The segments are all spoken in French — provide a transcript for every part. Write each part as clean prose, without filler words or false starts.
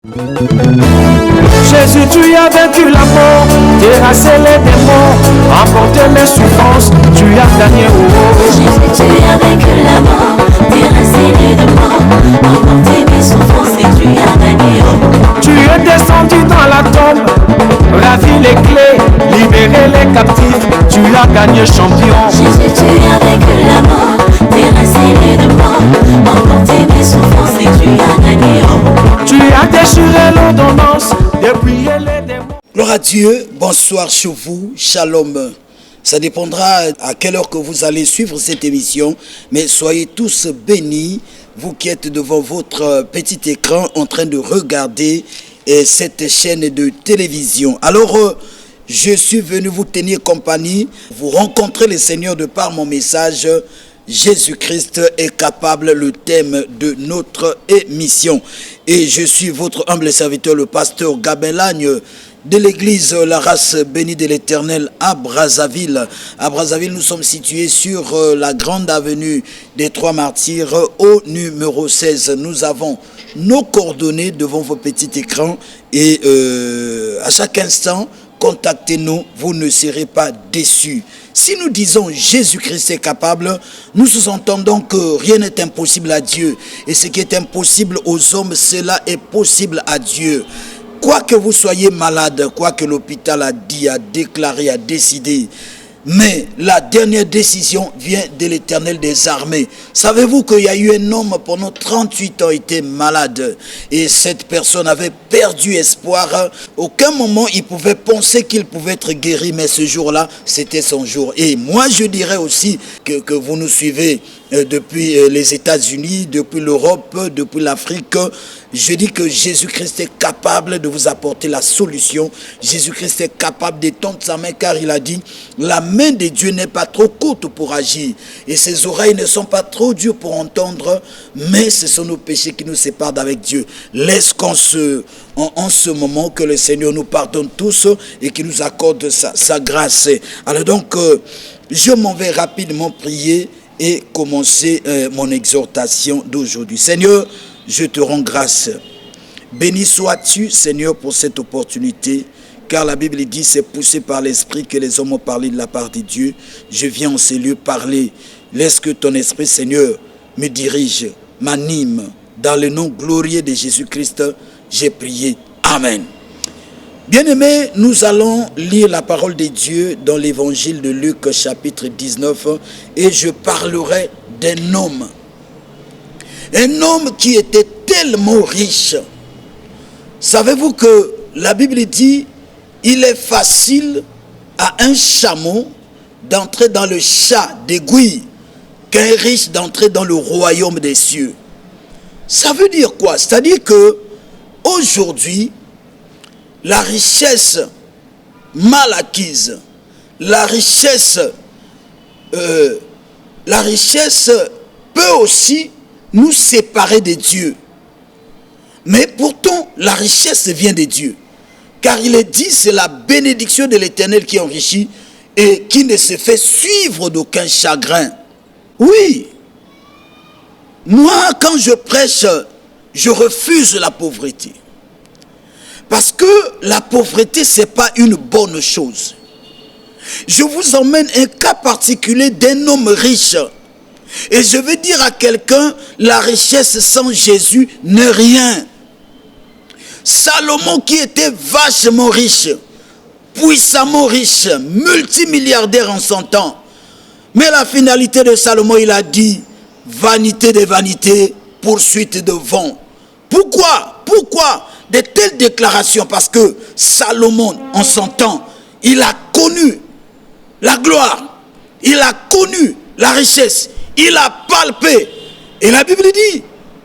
Jésus, tu as vaincu la mort, terrassé les démons, emporté les souffrances, tu as gagné. Jésus, tu as vaincu la mort, terrassé les démons, emporté les souffrances et tu as gagné. Tu es descendu dans la tombe, ravi les clés, libéré les captifs, tu as gagné champion. Jésus, tu as vaincu la mort, terrassé les démons, emporté les souffrances et tu as gagné. Tu as déchiré l'ordonnance, dépouillé les démons. Gloire à Dieu, bonsoir chez vous, shalom. Ça dépendra à quelle heure que vous allez suivre cette émission, mais soyez tous bénis, vous qui êtes devant votre petit écran en train de regarder cette chaîne de télévision. Alors, je suis venu vous tenir compagnie, vous rencontrer le Seigneur de par mon message. Jésus-Christ est capable, le thème de notre émission. Et je suis votre humble serviteur, le pasteur Gabelagne, de l'église La Race Bénie de l'Éternel à Brazzaville. À Brazzaville, nous sommes situés sur la grande avenue des Trois Martyrs au numéro 16. Nous avons nos coordonnées devant vos petits écrans et à chaque instant, contactez-nous, vous ne serez pas déçus. Si nous disons Jésus-Christ est capable, nous sous-entendons que rien n'est impossible à Dieu. Et ce qui est impossible aux hommes, cela est possible à Dieu. Quoi que vous soyez malade, quoi que l'hôpital a dit, a déclaré, a décidé, mais la dernière décision vient de l'Éternel des armées. Savez-vous qu'il y a eu un homme pendant 38 ans était malade et cette personne avait perdu espoir. Aucun moment il pouvait penser qu'il pouvait être guéri, mais ce jour-là, c'était son jour. Et moi, je dirais aussi que vous nous suivez depuis les États-Unis, depuis l'Europe, depuis l'Afrique. Je dis que Jésus-Christ est capable de vous apporter la solution. Jésus-Christ est capable d'étendre sa main car il a dit la main de Dieu n'est pas trop courte pour agir et ses oreilles ne sont pas trop dures pour entendre, mais ce sont nos péchés qui nous séparent d'avec Dieu. Laisse qu'en ce moment que le Seigneur nous pardonne tous et qu'il nous accorde sa grâce. Alors donc, je m'en vais rapidement prier et commencer mon exhortation d'aujourd'hui. Seigneur, je te rends grâce. Béni sois-tu, Seigneur, pour cette opportunité, car la Bible dit, c'est poussé par l'Esprit que les hommes ont parlé de la part de Dieu. Je viens en ces lieux parler. Laisse que ton Esprit, Seigneur, me dirige, m'anime. Dans le nom glorieux de Jésus-Christ, j'ai prié. Amen. Bien-aimés, nous allons lire la parole de Dieu dans l'évangile de Luc, chapitre 19, et je parlerai d'un homme. Un homme qui était tellement riche. Savez-vous que la Bible dit, il est facile à un chameau d'entrer dans le chat d'aiguille qu'un riche d'entrer dans le royaume des cieux. Ça veut dire quoi? C'est-à-dire que aujourd'hui, la richesse mal acquise, la richesse peut aussi nous séparer de Dieu. Mais pourtant, la richesse vient de Dieu. Car il est dit, c'est la bénédiction de l'Éternel qui enrichit et qui ne se fait suivre d'aucun chagrin. Oui, moi, quand je prêche, je refuse la pauvreté. Parce que la pauvreté, ce n'est pas une bonne chose. Je vous emmène un cas particulier d'un homme riche. Et je veux dire à quelqu'un, la richesse sans Jésus n'est rien. Salomon qui était vachement riche, puissamment riche, multimilliardaire en son temps. Mais la finalité de Salomon, il a dit, vanité de vanité, poursuite de vent. Pourquoi de telles déclarations? Parce que Salomon, en son temps, il a connu la gloire, il a connu la richesse, il a palpé. Et la Bible dit,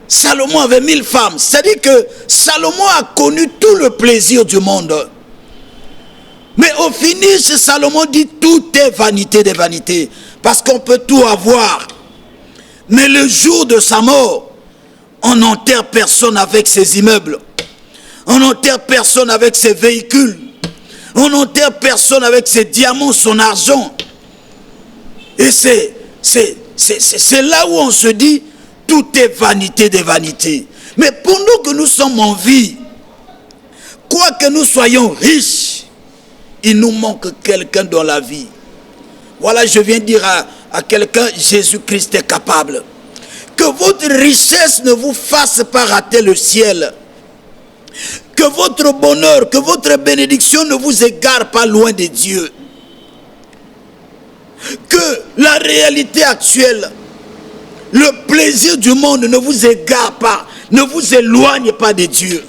Salomon avait 1000 femmes. C'est-à-dire que Salomon a connu tout le plaisir du monde. Mais au finish, Salomon dit, tout est vanité des vanités. Parce qu'on peut tout avoir. Mais le jour de sa mort, on n'enterre personne avec ses immeubles. On n'enterre personne avec ses véhicules. On n'enterre personne avec ses diamants, son argent. Et c'est là où on se dit, tout est vanité des vanités. Mais pendant que nous sommes en vie, que nous soyons riches, il nous manque quelqu'un dans la vie. Voilà, je viens dire à quelqu'un, Jésus-Christ est capable. Que votre richesse ne vous fasse pas rater le ciel. Que votre bonheur, que votre bénédiction ne vous égare pas loin de Dieu. Que la réalité actuelle, le plaisir du monde ne vous égare pas, ne vous éloigne pas de Dieu.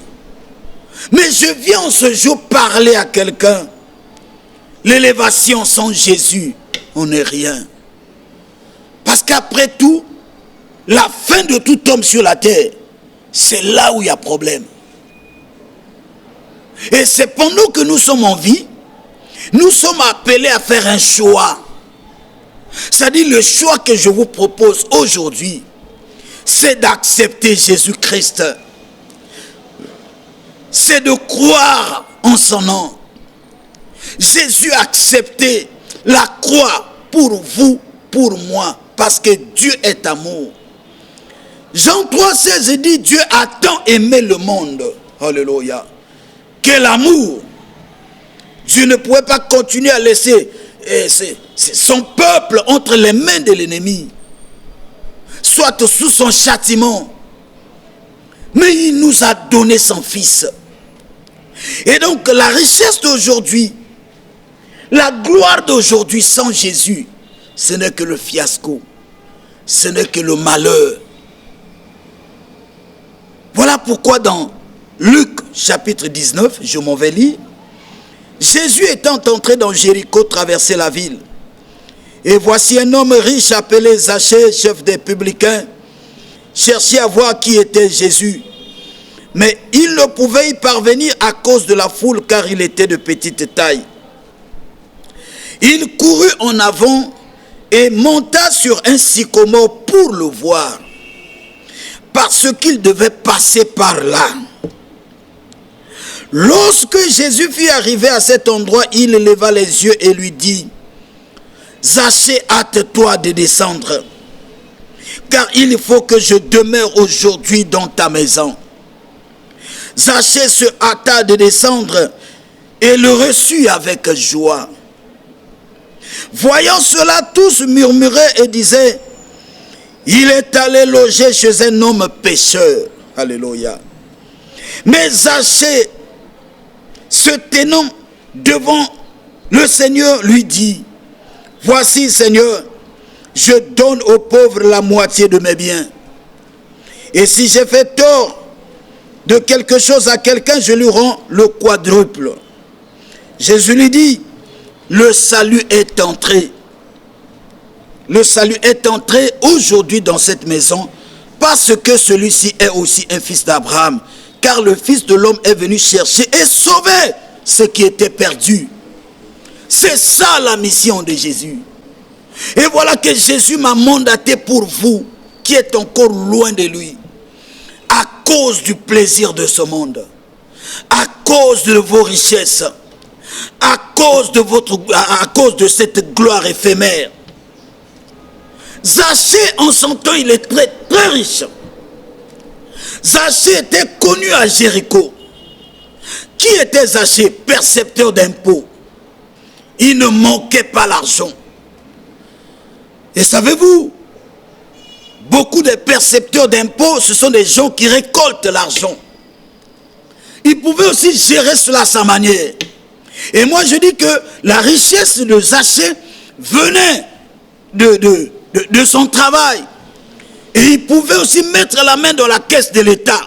Mais je viens en ce jour parler à quelqu'un. L'élévation sans Jésus, on n'est rien. Parce qu'après tout, la fin de tout homme sur la terre, c'est là où il y a problème. Et c'est pendant que nous sommes en vie, nous sommes appelés à faire un choix. C'est-à-dire le choix que je vous propose aujourd'hui, c'est d'accepter Jésus-Christ. C'est de croire en son nom. Jésus a accepté la croix pour vous, pour moi, parce que Dieu est amour. Jean 3,16 dit, Dieu a tant aimé le monde, alléluia, que l'amour, Dieu ne pouvait pas continuer à laisser son peuple entre les mains de l'ennemi, soit sous son châtiment, mais il nous a donné son fils. Et donc la richesse d'aujourd'hui, la gloire d'aujourd'hui sans Jésus, ce n'est que le fiasco, ce n'est que le malheur. Voilà pourquoi dans Luc chapitre 19, je m'en vais lire, Jésus étant entré dans Jéricho, traversait la ville. Et voici un homme riche appelé Zachée, chef des publicains, cherchait à voir qui était Jésus. Mais il ne pouvait y parvenir à cause de la foule, car il était de petite taille. Il courut en avant et monta sur un sycomore pour le voir, parce qu'il devait passer par là. Lorsque Jésus fut arrivé à cet endroit, il leva les yeux et lui dit, Zachée, hâte-toi de descendre, car il faut que je demeure aujourd'hui dans ta maison. Zachée se hâta de descendre et le reçut avec joie. Voyant cela, tous murmuraient et disaient, il est allé loger chez un homme pécheur. Alléluia. Mais Zachée, se tenant devant le Seigneur, lui dit, voici, Seigneur, je donne aux pauvres la moitié de mes biens. Et si j'ai fait tort de quelque chose à quelqu'un, je lui rends le quadruple. Jésus lui dit, le salut est entré. Le salut est entré aujourd'hui dans cette maison parce que celui-ci est aussi un fils d'Abraham. Car le Fils de l'homme est venu chercher et sauver ce qui était perdu. C'est ça la mission de Jésus. Et voilà que Jésus m'a mandaté pour vous qui êtes encore loin de lui. À cause du plaisir de ce monde. À cause de vos richesses. À cause de cette gloire éphémère. Zachée, en son temps, il est très, très riche. Zachée était connu à Jéricho. Qui était Zachée? Percepteur d'impôts. Il ne manquait pas l'argent. Et savez-vous, beaucoup de percepteurs d'impôts, ce sont des gens qui récoltent l'argent. Ils pouvaient aussi gérer cela à sa manière. Et moi je dis que la richesse de Zachée venait de son travail. Et il pouvait aussi mettre la main dans la caisse de l'État.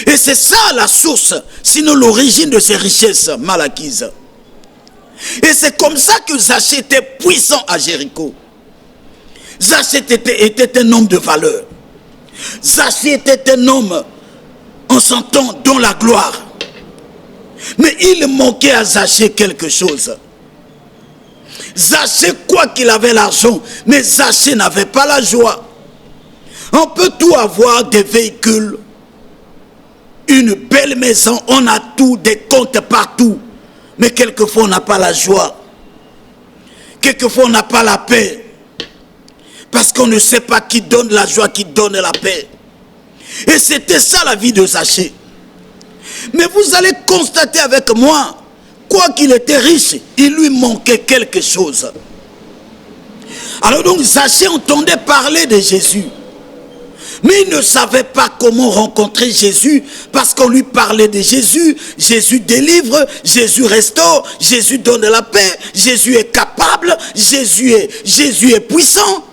Et c'est ça la source, sinon l'origine de ces richesses mal acquises. Et c'est comme ça que Zachée était puissant à Jéricho. Zachée était un homme de valeur. Zachée était un homme en son temps dans la gloire. Mais il manquait à Zachée quelque chose. Zachée, quoi qu'il avait l'argent, mais Zachée n'avait pas la joie. On peut tout avoir, des véhicules, une belle maison, on a tout, des comptes partout. Mais quelquefois on n'a pas la joie. Quelquefois on n'a pas la paix. Parce qu'on ne sait pas qui donne la joie, qui donne la paix. Et c'était ça la vie de Zachée. Mais vous allez constater avec moi, quoi qu'il était riche, il lui manquait quelque chose. Alors donc Zachée entendait parler de Jésus. Mais il ne savait pas comment rencontrer Jésus parce qu'on lui parlait de Jésus. Jésus délivre, Jésus restaure, Jésus donne la paix, Jésus est capable, Jésus est puissant.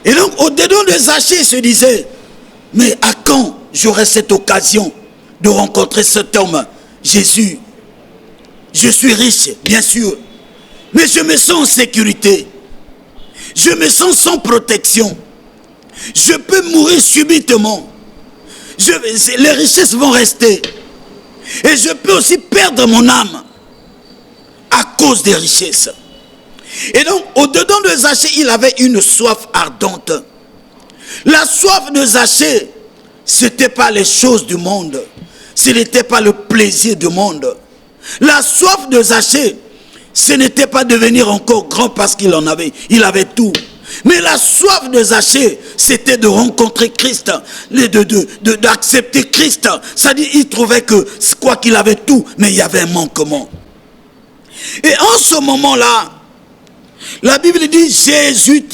Et donc au-dedans de Zachée, il se disait, mais à quand j'aurai cette occasion de rencontrer cet homme, Jésus? Je suis riche, bien sûr, mais je me sens en sécurité. Je me sens sans protection. Je peux mourir subitement. Les richesses vont rester. Et je peux aussi perdre mon âme à cause des richesses. Et donc, au-dedans de Zachée, il avait une soif ardente. La soif de Zachée, ce n'était pas les choses du monde. Ce n'était pas le plaisir du monde. La soif de Zachée, ce n'était pas devenir encore grand parce qu'il en avait. Il avait tout. Mais la soif de Zachée, c'était de rencontrer Christ, d'accepter Christ. C'est-à-dire, il trouvait que, quoi qu'il avait tout, mais il y avait un manquement. Et en ce moment-là, la Bible dit, Jésus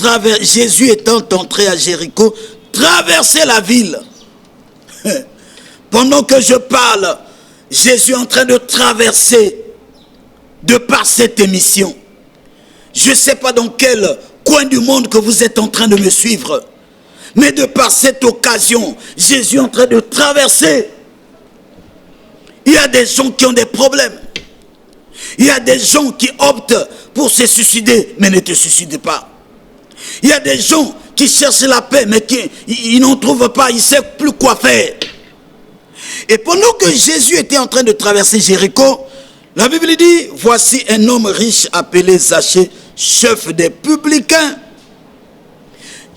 étant entré à Jéricho, traversait la ville. Pendant que je parle, Jésus est en train de traverser de par cette émission. Je ne sais pas dans quel coin du monde que vous êtes en train de me suivre. Mais de par cette occasion, Jésus est en train de traverser. Il y a des gens qui ont des problèmes. Il y a des gens qui optent pour se suicider, mais ne te suicident pas. Il y a des gens qui cherchent la paix, mais qui n'en trouvent pas, ils ne savent plus quoi faire. Et pendant que Jésus était en train de traverser Jéricho, la Bible dit, voici un homme riche appelé Zachée, chef des publicains,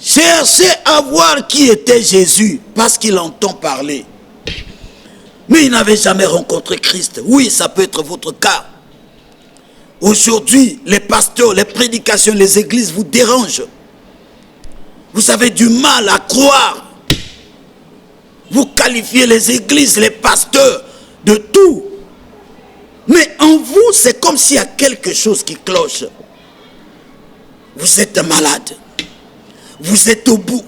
cherchait à voir qui était Jésus, parce qu'il entend parler. Mais il n'avait jamais rencontré Christ. Oui, ça peut être votre cas. Aujourd'hui, les pasteurs, les prédications, les églises vous dérangent. Vous avez du mal à croire. Vous qualifiez les églises, les pasteurs de tout. Mais en vous, c'est comme s'il y a quelque chose qui cloche. Vous êtes malade. Vous êtes au bout.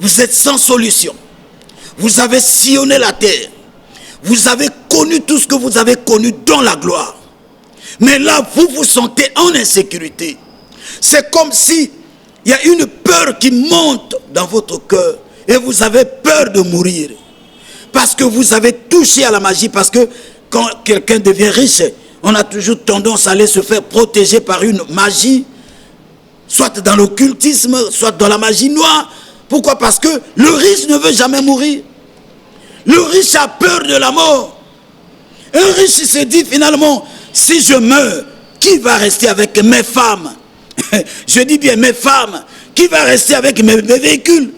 Vous êtes sans solution. Vous avez sillonné la terre. Vous avez connu tout ce que vous avez connu dans la gloire. Mais là, vous vous sentez en insécurité. C'est comme si il y a une peur qui monte dans votre cœur. Et vous avez peur de mourir. Parce que vous avez touché à la magie. Parce que quand quelqu'un devient riche, on a toujours tendance à aller se faire protéger par une magie. Soit dans l'occultisme, soit dans la magie noire. Pourquoi? Parce que le riche ne veut jamais mourir. Le riche a peur de la mort. Un riche se dit finalement, si je meurs, qui va rester avec mes femmes? Je dis bien mes femmes. Qui va rester avec mes véhicules?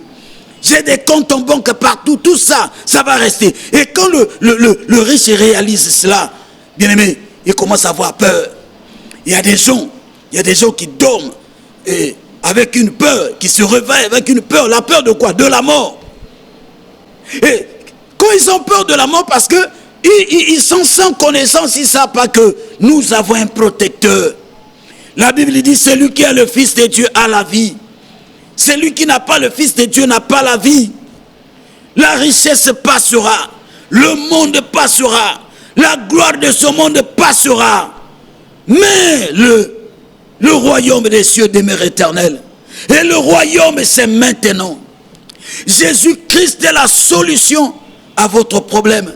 J'ai des comptes en banque partout, tout ça, ça va rester. Et quand le riche réalise cela, bien aimé, il commence à avoir peur. Il y a des gens qui dorment et avec une peur, qui se réveillent avec une peur. La peur de quoi? De la mort. Et quand ils ont peur de la mort, parce que ils sont sans connaissance, ils ne savent pas que nous avons un protecteur. La Bible dit, celui qui a le Fils de Dieu a la vie. Celui qui n'a pas le Fils de Dieu n'a pas la vie. La richesse passera. Le monde passera. La gloire de ce monde passera. Mais le royaume des cieux demeure éternel. Et le royaume, c'est maintenant. Jésus-Christ est la solution à votre problème.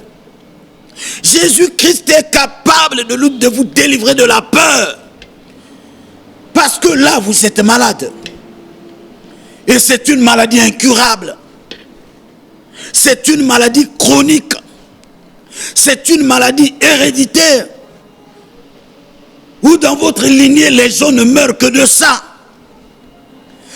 Jésus-Christ est capable de vous délivrer de la peur. Parce que là, vous êtes malade. Et c'est une maladie incurable. C'est une maladie chronique. C'est une maladie héréditaire. Où dans votre lignée, les gens ne meurent que de ça.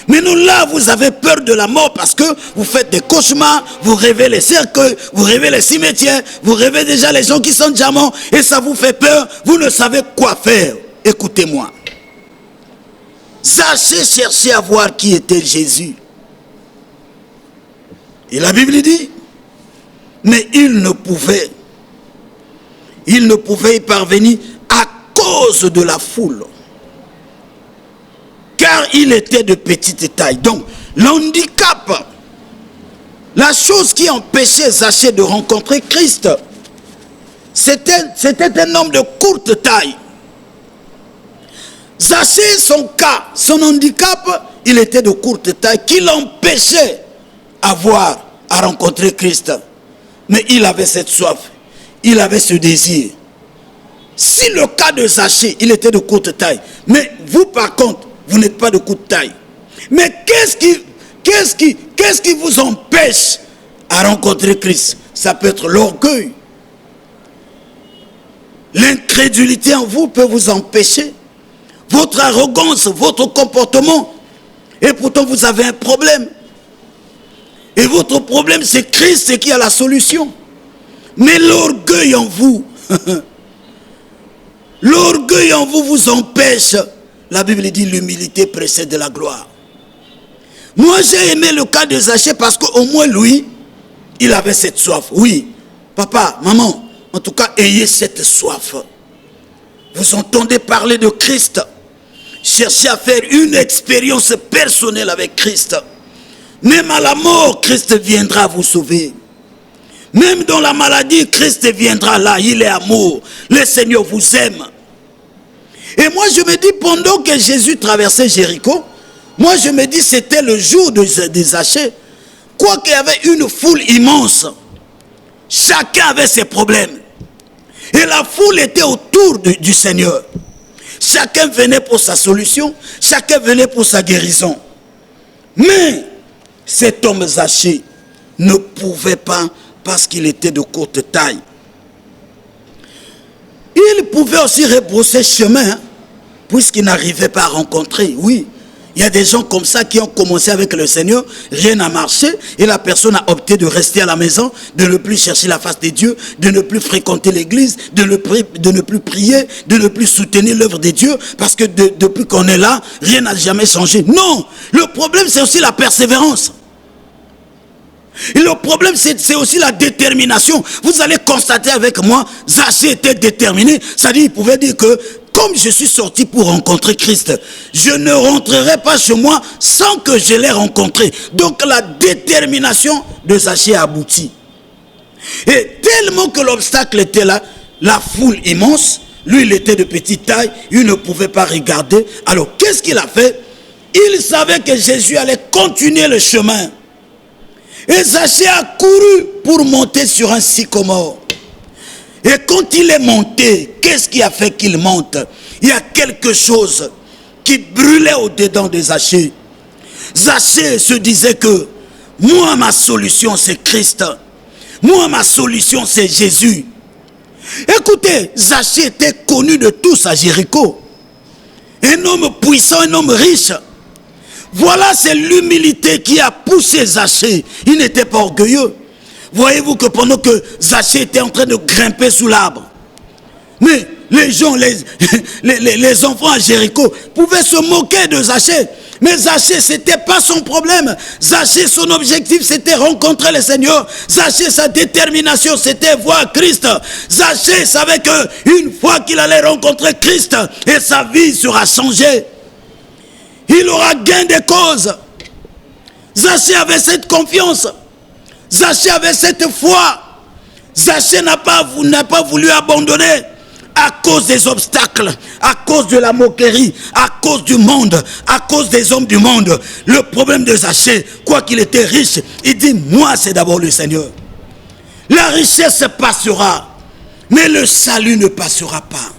Mais nous, là, vous avez peur de la mort parce que vous faites des cauchemars, vous rêvez les cercueils, vous rêvez les cimetières, vous rêvez déjà les gens qui sont déjà morts et ça vous fait peur. Vous ne savez quoi faire. Écoutez-moi. Zachée cherchait à voir qui était Jésus. Et la Bible dit, mais il ne pouvait il ne pouvait y parvenir à cause de la foule. Car il était de petite taille. Donc, l'handicap, la chose qui empêchait Zachée de rencontrer Christ, c'était un homme de courte taille. Zachée, son cas, son handicap, il était de courte taille qui l'empêchait à rencontrer Christ. Mais il avait cette soif, il avait ce désir. Si le cas de Zachée, il était de courte taille, mais vous par contre, vous n'êtes pas de courte taille. Mais qu'est-ce qui vous empêche à rencontrer Christ? Ça peut être l'orgueil. L'incrédulité en vous peut vous empêcher. Votre arrogance, votre comportement. Et pourtant vous avez un problème. Et votre problème c'est Christ qui a la solution. Mais l'orgueil en vous, l'orgueil en vous vous empêche. La Bible dit l'humilité précède la gloire. Moi j'ai aimé le cas de Zachée parce qu'au moins lui, il avait cette soif. Oui, papa, maman, en tout cas ayez cette soif. Vous entendez parler de Christ. Cherchez à faire une expérience personnelle avec Christ. Même à la mort, Christ viendra vous sauver. Même dans la maladie, Christ viendra là. Il est amour. Le Seigneur vous aime. Et moi, je me dis, pendant que Jésus traversait Jéricho, moi, je me dis, c'était le jour des Zachée. Quoiqu'il y avait une foule immense, chacun avait ses problèmes. Et la foule était autour du Seigneur. Chacun venait pour sa solution, chacun venait pour sa guérison. Mais cet homme Zachée ne pouvait pas parce qu'il était de courte taille. Il pouvait aussi rebrousser chemin puisqu'il n'arrivait pas à rencontrer. Oui, il y a des gens comme ça qui ont commencé avec le Seigneur, rien n'a marché et la personne a opté de rester à la maison, de ne plus chercher la face de Dieu, de ne plus fréquenter l'église, de ne plus prier, de ne plus soutenir l'œuvre de Dieu parce que depuis qu'on est là, rien n'a jamais changé. Non, le problème c'est aussi la persévérance. Et le problème c'est aussi la détermination. Vous allez constater avec moi, Zachée était déterminé, c'est-à-dire il pouvait dire que comme je suis sorti pour rencontrer Christ, je ne rentrerai pas chez moi sans que je l'ai rencontré. Donc la détermination de Zachée a abouti. Et tellement que l'obstacle était là, la foule immense, lui il était de petite taille, il ne pouvait pas regarder. Alors qu'est-ce qu'il a fait? Il savait que Jésus allait continuer le chemin. Et Zachée a couru pour monter sur un sycomore. Et quand il est monté, qu'est-ce qui a fait qu'il monte? Il y a quelque chose qui brûlait au-dedans de Zachée. Zachée se disait que moi, ma solution, c'est Christ. Moi, ma solution, c'est Jésus. Écoutez, Zachée était connu de tous à Jéricho. Un homme puissant, un homme riche. Voilà, c'est l'humilité qui a poussé Zachée. Il n'était pas orgueilleux. Voyez-vous que pendant que Zachée était en train de grimper sous l'arbre, mais les gens, les enfants à Jéricho pouvaient se moquer de Zachée. Mais Zachée, ce n'était pas son problème. Zachée, son objectif, c'était rencontrer le Seigneur. Zachée, sa détermination, c'était voir Christ. Zachée savait qu'une fois qu'il allait rencontrer Christ, et sa vie sera changée. Il aura gain de cause. Zachée avait cette confiance. Zachée avait cette foi. Zachée n'a pas voulu abandonner à cause des obstacles, à cause de la moquerie, à cause du monde, à cause des hommes du monde. Le problème de Zachée, quoi qu'il était riche, il dit, moi c'est d'abord le Seigneur. La richesse passera, mais le salut ne passera pas.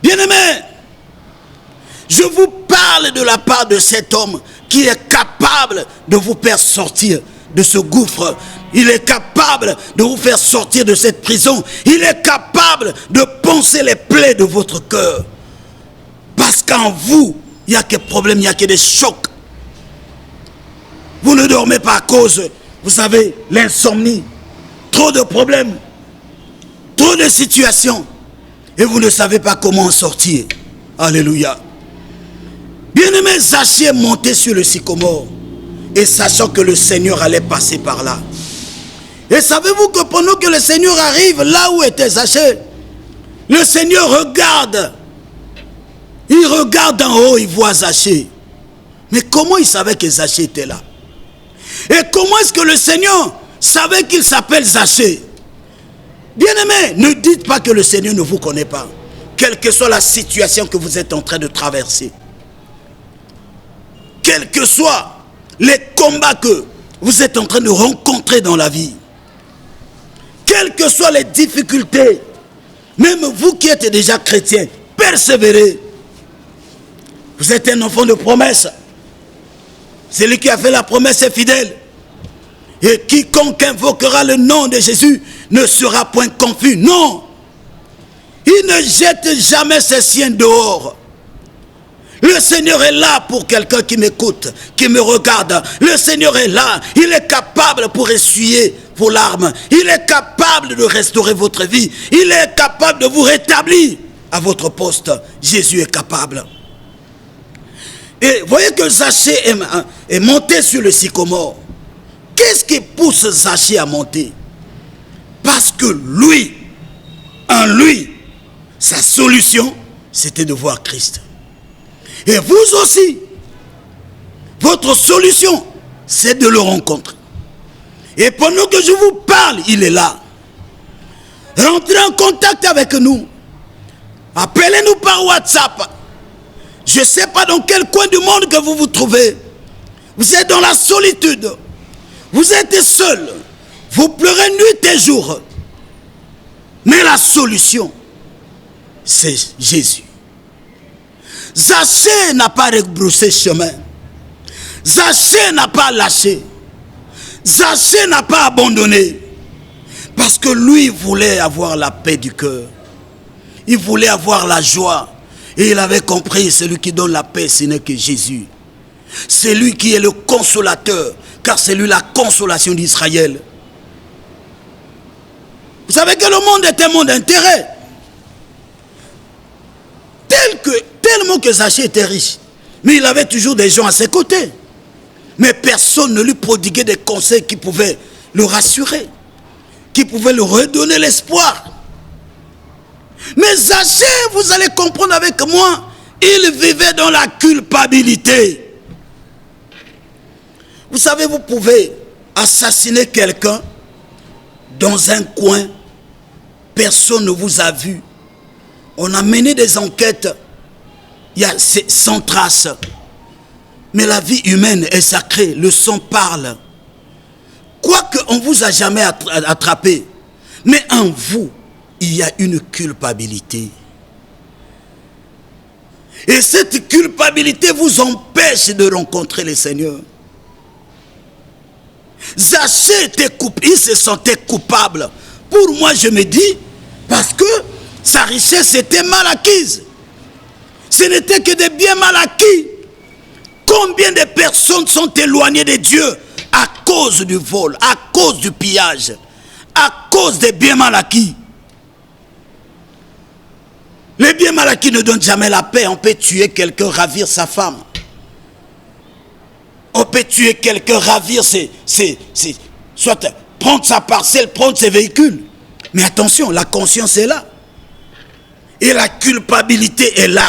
Bien-aimés, je vous parle de la part de cet homme qui est capable de vous faire sortir de ce gouffre. Il est capable de vous faire sortir de cette prison. Il est capable de panser les plaies de votre cœur. Parce qu'en vous, il n'y a que problème, il n'y a que des chocs. Vous ne dormez pas à cause, vous avez l'insomnie, trop de problèmes, trop de situations. Et vous ne savez pas comment en sortir. Alléluia. Bien-aimé, Zachée est monté sur le sycomore. Et sachant que le Seigneur allait passer par là. Et savez-vous que pendant que le Seigneur arrive là où était Zachée, le Seigneur regarde. Il regarde en haut, il voit Zachée. Mais comment il savait que Zachée était là? Et comment est-ce que le Seigneur savait qu'il s'appelle Zachée? Bien-aimés, ne dites pas que le Seigneur ne vous connaît pas. Quelle que soit la situation que vous êtes en train de traverser. Quels que soient les combats que vous êtes en train de rencontrer dans la vie. Quelles que soient les difficultés. Même vous qui êtes déjà chrétien, persévérez. Vous êtes un enfant de promesse. Celui qui a fait la promesse est fidèle. Et quiconque invoquera le nom de Jésus ne sera point confus. Non. Il ne jette jamais ses siens dehors. Le Seigneur est là pour quelqu'un qui m'écoute, qui me regarde. Le Seigneur est là. Il est capable pour essuyer vos larmes. Il est capable de restaurer votre vie. Il est capable de vous rétablir à votre poste. Jésus est capable. Et voyez que Zachée est monté sur le sycomore. Qu'est-ce qui pousse Zachée à monter? Parce que lui, en lui, sa solution, c'était de voir Christ. Et vous aussi, votre solution, c'est de le rencontrer. Et pendant que je vous parle, il est là. Rentrez en contact avec nous. Appelez-nous par WhatsApp. Je ne sais pas dans quel coin du monde que vous vous trouvez. Vous êtes dans la solitude. Vous êtes seul. Vous pleurez nuit et jour. Mais la solution, c'est Jésus. Zachée n'a pas rebroussé chemin. Zachée n'a pas lâché. Zachée n'a pas abandonné. Parce que lui voulait avoir la paix du cœur. Il voulait avoir la joie. Et il avait compris, celui qui donne la paix, ce n'est que Jésus. C'est lui qui est le consolateur, car c'est lui la consolation d'Israël. Vous savez que le monde est un monde d'intérêt. Tellement que Zachée était riche. Mais il avait toujours des gens à ses côtés. Mais personne ne lui prodiguait des conseils qui pouvaient le rassurer, qui pouvaient lui redonner l'espoir. Mais Zachée, vous allez comprendre avec moi, il vivait dans la culpabilité. Vous savez, vous pouvez assassiner quelqu'un dans un coin, personne ne vous a vu. On a mené des enquêtes, il y a sans trace. Mais la vie humaine est sacrée, le sang parle. Quoique on ne vous a jamais attrapé, mais en vous, il y a une culpabilité. Et cette culpabilité vous empêche de rencontrer le Seigneur. Zachée était coupable, il se sentait coupable. Pour moi, je me dis, parce que sa richesse était mal acquise. Ce n'était que des biens mal acquis. Combien de personnes sont éloignées de Dieu à cause du vol, à cause du pillage, à cause des biens mal acquis? Les biens mal acquis ne donnent jamais la paix. On peut tuer quelqu'un, ravir sa femme. On peut tuer quelqu'un, ravir soit prendre sa parcelle, prendre ses véhicules. Mais attention, la conscience est là. Et la culpabilité est là.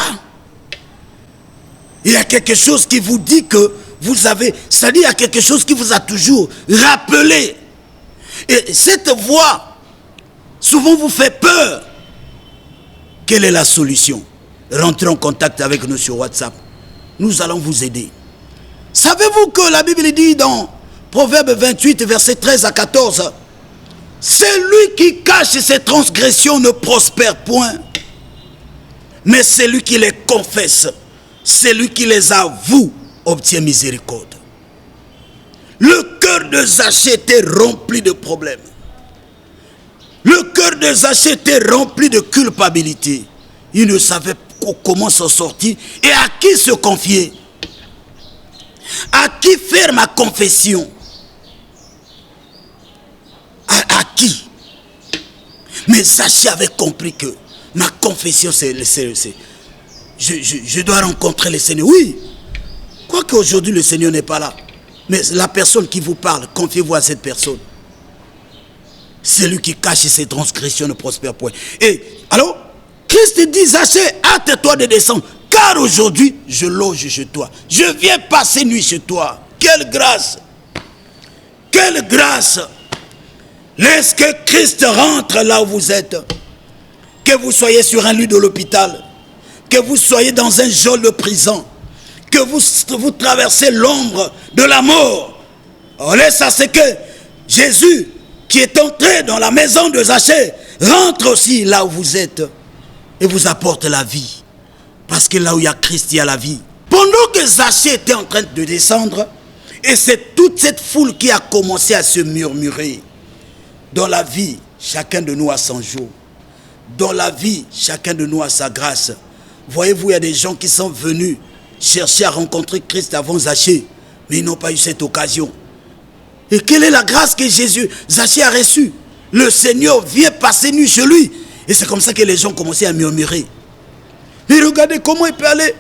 Il y a quelque chose qui vous dit que vous avez... C'est-à-dire, il y a quelque chose qui vous a toujours rappelé. Et cette voix, souvent vous fait peur. Quelle est la solution? Rentrez en contact avec nous sur WhatsApp. Nous allons vous aider. Savez-vous que la Bible dit dans Proverbe 28, versets 13 à 14, celui qui cache ses transgressions ne prospère point, mais celui qui les confesse, celui qui les avoue, obtient miséricorde. Le cœur de Zachée était rempli de problèmes. Le cœur de Zachée était rempli de culpabilité. Il ne savait comment s'en sortir et à qui se confier. À qui faire ma confession? À qui? Mais Zachée avait compris que ma confession, je dois rencontrer le Seigneur. Oui, quoique aujourd'hui le Seigneur n'est pas là. Mais la personne qui vous parle, confiez-vous à cette personne. Celui qui cache ses transgressions ne prospère point. Et alors, Christ dit, Zachée, hâte-toi de descendre, car aujourd'hui, je loge chez toi. Je viens passer nuit chez toi. Quelle grâce! Quelle grâce! Laisse que Christ rentre là où vous êtes. Que vous soyez sur un lit de l'hôpital, que vous soyez dans un geôle de prison, que vous traversez l'ombre de la mort. On laisse à ce que Jésus, qui est entré dans la maison de Zachée, rentre aussi là où vous êtes et vous apporte la vie. Parce que là où il y a Christ, il y a la vie. Pendant que Zachée était en train de descendre, et c'est toute cette foule qui a commencé à se murmurer. Dans la vie, chacun de nous a son jour. Dans la vie, chacun de nous a sa grâce. Voyez-vous, il y a des gens qui sont venus chercher à rencontrer Christ avant Zachée, mais ils n'ont pas eu cette occasion. Et quelle est la grâce que Zachée a reçue? Le Seigneur vient passer nuit chez lui. Et c'est comme ça que les gens commençaient à murmurer. Mais regardez comment il peut aller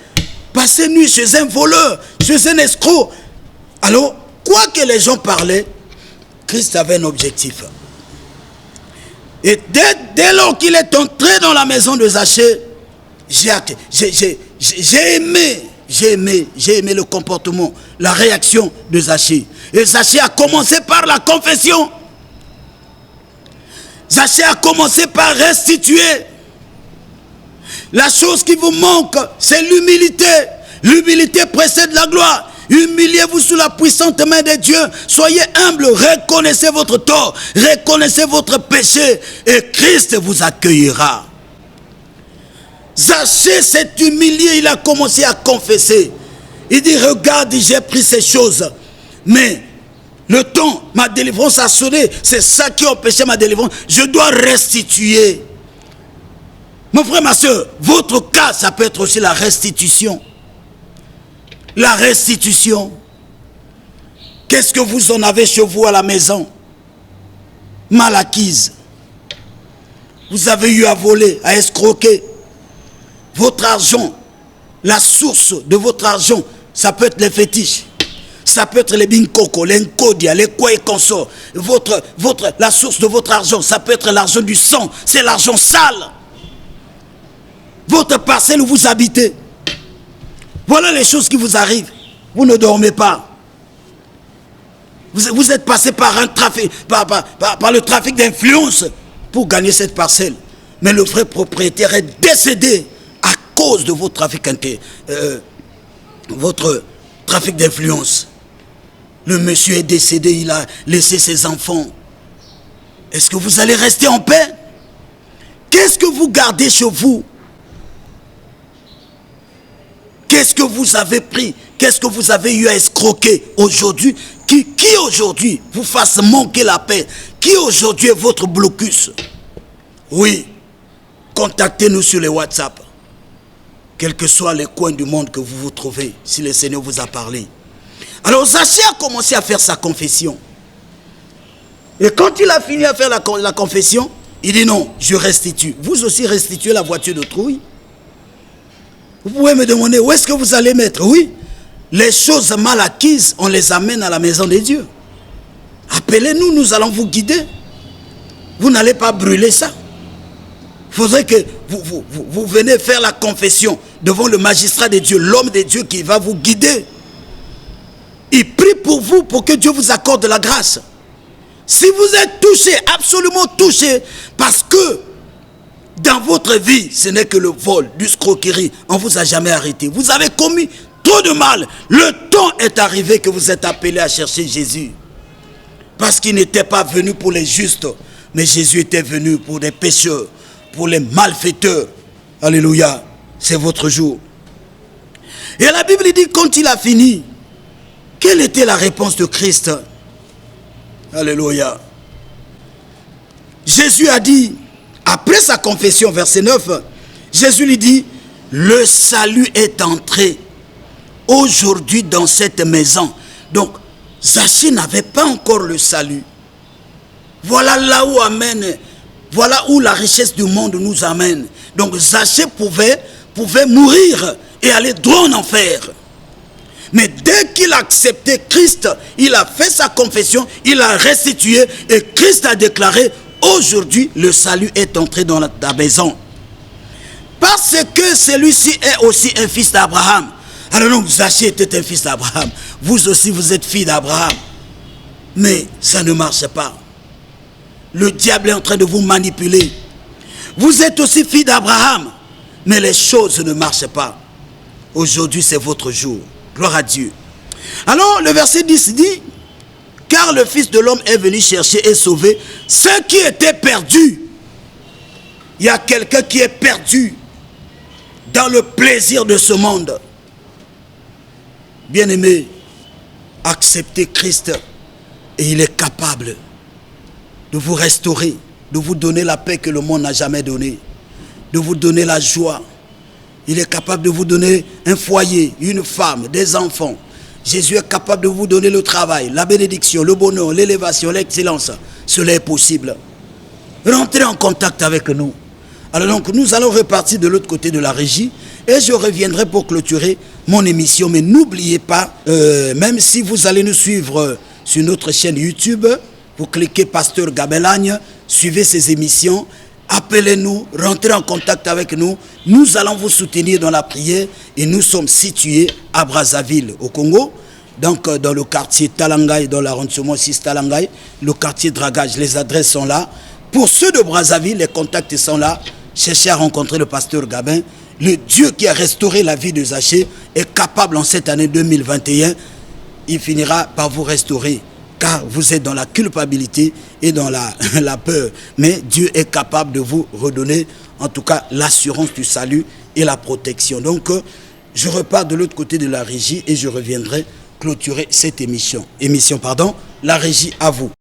passer nuit chez un voleur, chez un escroc. Alors, quoi que les gens parlaient, Christ avait un objectif. Et dès lors qu'il est entré dans la maison de Zachée, j'ai aimé le comportement, la réaction de Zachée. Et Zachée a commencé par la confession. Zachée a commencé par restituer. La chose qui vous manque, c'est l'humilité. L'humilité précède la gloire. Humiliez-vous sous la puissante main de Dieu. Soyez humble, reconnaissez votre tort, reconnaissez votre péché et Christ vous accueillera. Zachée s'est humilié, il a commencé à confesser. Il dit, regarde, j'ai pris ces choses, mais le temps, ma délivrance a sonné, c'est ça qui a empêché ma délivrance. Je dois restituer. Mon frère, ma soeur, votre cas, ça peut être aussi la restitution. La restitution. Qu'est-ce que vous en avez chez vous à la maison? Mal acquise. Vous avez eu à voler, à escroquer. Votre argent, la source de votre argent, ça peut être les fétiches. Ça peut être les binkoko, les nkodia, les quoi et consorts. La source de votre argent, ça peut être l'argent du sang. C'est l'argent sale. Votre parcelle où vous habitez. Voilà les choses qui vous arrivent. Vous ne dormez pas. Vous êtes passé par un trafic, par le trafic d'influence pour gagner cette parcelle. Mais le vrai propriétaire est décédé à cause de votre trafic d'influence. Le monsieur est décédé, il a laissé ses enfants. Est-ce que vous allez rester en paix? Qu'est-ce que vous gardez chez vous? Qu'est-ce que vous avez pris? Qu'est-ce que vous avez eu à escroquer aujourd'hui? Qui aujourd'hui vous fasse manquer la paix? Qui aujourd'hui est votre blocus? Oui, contactez-nous sur les WhatsApp. Quels que soient les coins du monde que vous vous trouvez, si le Seigneur vous a parlé. Alors Zachée a commencé à faire sa confession. Et quand il a fini à faire la confession, il dit non, je restitue. Vous aussi restituez la voiture de trouille. Vous pouvez me demander où est-ce que vous allez mettre? Oui, les choses mal acquises, on les amène à la maison de Dieu. Appelez-nous, nous allons vous guider. Vous n'allez pas brûler ça. Il faudrait que vous venez faire la confession devant le magistrat de Dieu, l'homme de Dieu qui va vous guider. Il prie pour vous, pour que Dieu vous accorde la grâce. Si vous êtes touché, absolument touché, parce que dans votre vie, ce n'est que le vol, du escroquerie, on ne vous a jamais arrêté. Vous avez commis trop de mal. Le temps est arrivé que vous êtes appelé à chercher Jésus. Parce qu'il n'était pas venu pour les justes, mais Jésus était venu pour les pécheurs, pour les malfaiteurs. Alléluia, c'est votre jour. Et la Bible dit, quand il a fini, quelle était la réponse de Christ? Alléluia. Jésus a dit, après sa confession, verset 9, Jésus lui dit, le salut est entré aujourd'hui dans cette maison. Donc, Zachée n'avait pas encore le salut. Voilà là où voilà où la richesse du monde nous amène. Donc, Zachée pouvait mourir et aller droit en enfer. Mais dès qu'il a accepté Christ, il a fait sa confession, il a restitué et Christ a déclaré, aujourd'hui, le salut est entré dans ta maison. Parce que celui-ci est aussi un fils d'Abraham. Alors donc, Zachée était un fils d'Abraham. Vous aussi, vous êtes fille d'Abraham. Mais ça ne marche pas. Le diable est en train de vous manipuler. Vous êtes aussi fille d'Abraham. Mais les choses ne marchent pas. Aujourd'hui, c'est votre jour. Gloire à Dieu. Alors, le verset 10 dit, car le Fils de l'homme est venu chercher et sauver ceux qui étaient perdus. Il y a quelqu'un qui est perdu dans le plaisir de ce monde. Bien-aimé, acceptez Christ et il est capable de vous restaurer, de vous donner la paix que le monde n'a jamais donnée, de vous donner la joie. Il est capable de vous donner un foyer, une femme, des enfants. Jésus est capable de vous donner le travail, la bénédiction, le bonheur, l'élévation, l'excellence. Cela est possible. Rentrez en contact avec nous. Alors donc, nous allons repartir de l'autre côté de la régie et je reviendrai pour clôturer mon émission. Mais n'oubliez pas, même si vous allez nous suivre sur notre chaîne YouTube, vous cliquez Pasteur Gabelagne, suivez ces émissions, appelez-nous, rentrez en contact avec nous. Nous allons vous soutenir dans la prière et nous sommes situés à Brazzaville, au Congo. Donc dans le quartier Talangay, dans l'arrondissement 6 Talangay, le quartier Dragage, les adresses sont là. Pour ceux de Brazzaville, les contacts sont là. Cherchez à rencontrer le pasteur Gabin. Le Dieu qui a restauré la vie de Zachée est capable en cette année 2021. Il finira par vous restaurer. Car vous êtes dans la culpabilité et dans la peur. Mais Dieu est capable de vous redonner, en tout cas, l'assurance du salut et la protection. Donc, je repars de l'autre côté de la régie et je reviendrai clôturer cette émission. La régie à vous.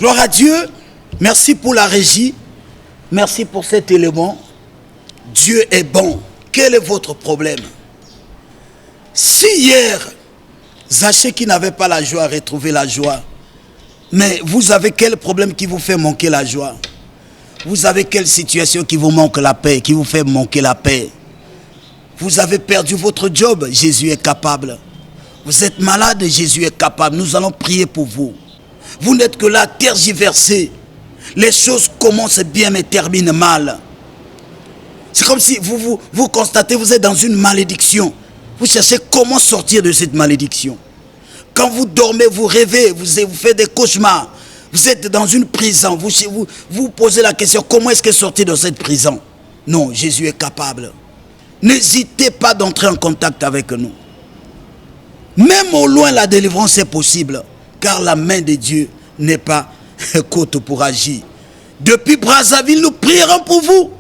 Gloire à Dieu. Merci pour la régie. Merci pour cet élément. Dieu est bon. Quel est votre problème? Si hier, Zachée qui n'avait pas la joie a retrouvé la joie, mais vous avez quel problème qui vous fait manquer la joie? Vous avez quelle situation qui vous manque la paix, qui vous fait manquer la paix? Vous avez perdu votre job, Jésus est capable. Vous êtes malade, Jésus est capable. Nous allons prier pour vous. Vous n'êtes que là, tergiversé. Les choses commencent bien mais terminent mal. C'est comme si vous constatez, vous êtes dans une malédiction. Vous cherchez comment sortir de cette malédiction. Quand vous dormez, vous rêvez, vous faites des cauchemars. Vous êtes dans une prison. Vous posez la question, comment est-ce que sortir de cette prison? Non, Jésus est capable. N'hésitez pas d'entrer en contact avec nous. Même au loin, la délivrance est possible. Car la main de Dieu n'est pas courte pour agir. Depuis Brazzaville, nous prierons pour vous.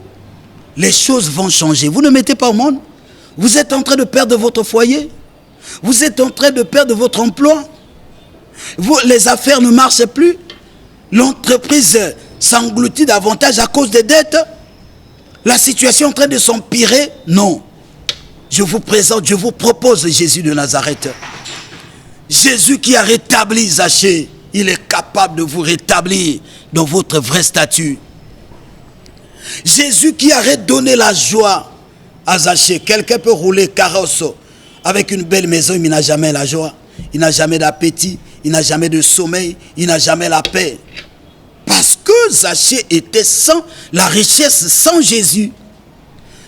Les choses vont changer. Vous ne mettez pas au monde. Vous êtes en train de perdre votre foyer. Vous êtes en train de perdre votre emploi. Les affaires ne marchent plus. L'entreprise s'engloutit davantage à cause des dettes. La situation est en train de s'empirer. Non. Je vous présente, je vous propose Jésus de Nazareth. Jésus qui a rétabli Zachée. Il est capable de vous rétablir dans votre vrai statut. Jésus qui a redonné la joie à Zachée. Quelqu'un peut rouler carrosse avec une belle maison, mais il n'a jamais la joie. Il n'a jamais d'appétit, il n'a jamais de sommeil, il n'a jamais la paix. Parce que Zachée était sans la richesse, sans Jésus.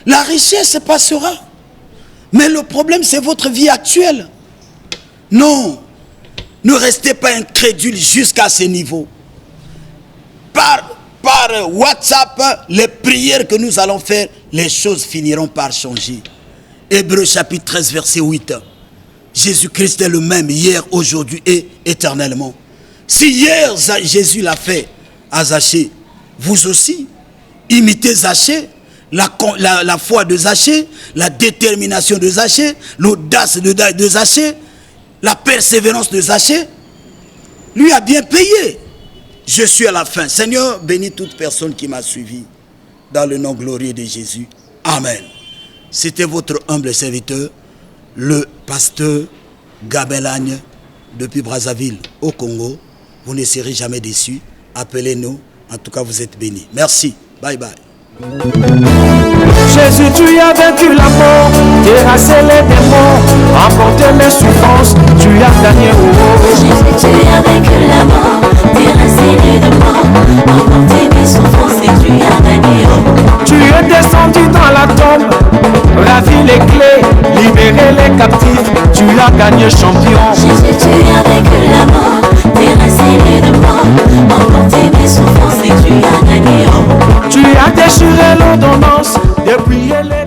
La richesse passera. Mais le problème, c'est votre vie actuelle. Non, ne restez pas incrédule jusqu'à ce niveau. Par WhatsApp, les prières que nous allons faire, les choses finiront par changer. Hébreux chapitre 13, verset 8. Jésus-Christ est le même hier, aujourd'hui et éternellement. Si hier Jésus l'a fait à Zachée, vous aussi, imitez Zachée, la foi de Zachée, la détermination de Zachée, l'audace de Zachée, la persévérance de Zachée. Lui a bien payé. Je suis à la fin. Seigneur, bénis toute personne qui m'a suivi. Dans le nom glorieux de Jésus. Amen. C'était votre humble serviteur, le pasteur Gabelagne, depuis Brazzaville au Congo. Vous ne serez jamais déçus. Appelez-nous. En tout cas, vous êtes bénis. Merci. Bye bye. Jésus, tu as vaincu la mort, terrassé les démons, emporté les souffrances, tu as gagné. Jésus, tu as vaincu la mort, terrassé les démons, emporté les souffrances et tu as gagné. Tu es descendu dans la tombe, ravi les clés, libéré les captifs, tu as gagné champion. Jésus, tu as vaincu la mort, terrassé les démons, emporté les souffrances et tu as gagné. Tu as déchiré l'ordonnance, dépouillé les